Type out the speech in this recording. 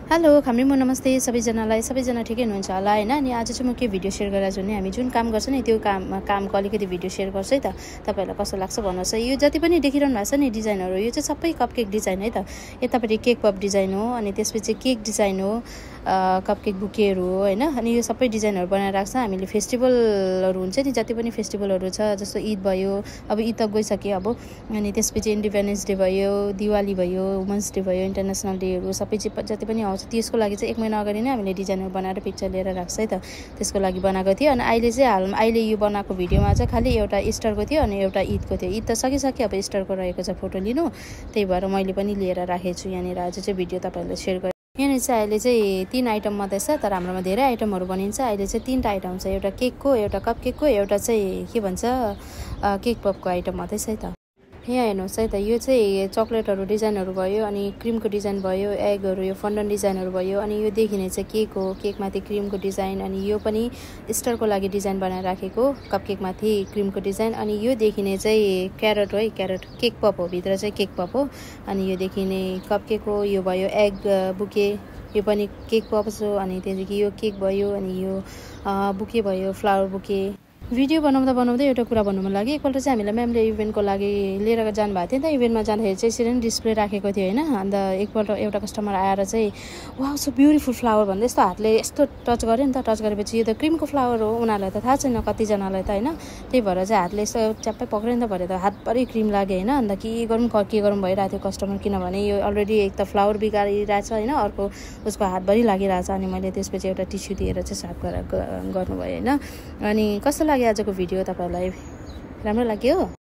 Hello खामरीमो नमस्ते सबैजना ठिकै हुनुहुन्छ होला हैन। अनि आज चाहिँ म के भिडियो शेयर गरिरहेछु भने हामी जुन काम गर्छ नि त्यो कामको अलिकति भिडियो शेयर गर्छु है त। तपाईहरुलाई कस्तो लाग्छ भन्नुहोस्। यो जति पनि देखिरहनु भएको छ नि डिजाइनहरु यो चाहिँ सबै कपकेक डिजाइन है त। यतापटि केक पप डिजाइन हो अनि त्यसपछि केक डिजाइन हो, कपकेक बुकेहरु हो हैन। अनि यो सबै डिजाइनहरु बनाएर राख्छ हामीले। फेस्टिभलहरु हुन्छ नि जति पनि फेस्टिभलहरु छ जस्तो ईद भयो, अब ईद त गइसक्यो अब। अनि त्यसपछि इन्डिपेन्डेन्स डे भयो, दिवाली भयो, वुमेन्स डे भयो, इन्टरनेशनल डेहरु सबै जति पनि आउँछ त्यसको लागि चाहिँ 1 महिना अगाडि नै हामीले डिजाइनहरु बनाएर पिक्चर लिएर राख्छ है त। त्यसको लागि बनाएको थियो। अनि अहिले यो बनाएको भिडियोमा चाहिँ खाली एउटा इस्टरको थियो अनि एउटा ईदको थियो। ईद त सकिसक्यो, अब इस्टरको रहेको छ फोटो लिनु। त्यही भएर मैले पनि लिएर राखेको छु यहाँनिर। आज चाहिँ भिडियो तपाईहरुलाई शेयर गरेँ। यहाँनिर चाहिँ अहिले चाहिँ 3 आइटम मात्रै छ, तर हाम्रोमा धेरै आइटमहरु बनिन्छ। अहिले चाहिँ 3टा आइटम छ, एउटा केकको, एउटा कपकेकको, एउटा चाहिँ के भन्छ केक पपको आइटम मात्रै छ है त। यहाँ हेर्नुहोस् है त, यो चाहिँ चकलेटहरु डिजाइनहरु भयो अनि क्रीमको डिजाइन भयो, एगहरु यो फन्डन डिजाइनहरु भयो। अनि यो देखिने चाहिँ केक हो, केकमाथि क्रीमको डिजाइन। अनि यो पनि स्टरको लागि डिजाइन बनाएर राखेको, कपकेकमाथि क्रीमको डिजाइन। अनि यो देखिने चाहिँ क्यारट हो है, क्यारट केक पप हो, भित्र चाहिँ केक पप हो। अनि यो देखिने कपकेक हो, यो भयो एग बुके, यो पनि केक पप हो। अनि त्यसपछि यो केक भयो, अनि यो बुके भयो, फ्लावर बुके। भिडियो बनाउँदा एउटा कुरा भन्नु मन लाग्यो। एकपल्ट चाहिँ हामीलाई म्यामले इभेन्टको लागि लिएर जानु भएको थियो नि त। इभेन्टमा जाँदाखेरि चाहिँ यसरी नै डिस्प्ले राखेको थियो हैन। अन्त एकपल्ट एउटा कस्टमर आएर चाहिँ वाउ सो ब्युटिफुल फ्लावर भन्दै यस्तो हातले यस्तो टच गर्यो नि त। टच गरेपछि यो त क्रीमको फ्लावर हो, उनीहरूलाई त थाहा छैन कतिजनालाई त हैन। त्यही भएर चाहिँ हातले यस्तो च्याप्पै पक्रियो नि त। भरे त हातभरि क्रीम लाग्यो हैन। अन्त के गरौँ भइरहेको थियो कस्टमर, किनभने यो अलरेडी एक त फ्लावर बिगारिरहेछ हैन, अर्को उसको हातभरि लागिरहेछ। अनि मैले त्यसपछि एउटा टिस्यु दिएर चाहिँ साफ गर्नुभयो हैन। अनि कस्तो लाग्यो आजको भिडियो? तपाईहरुलाई राम्रो लाग्यो?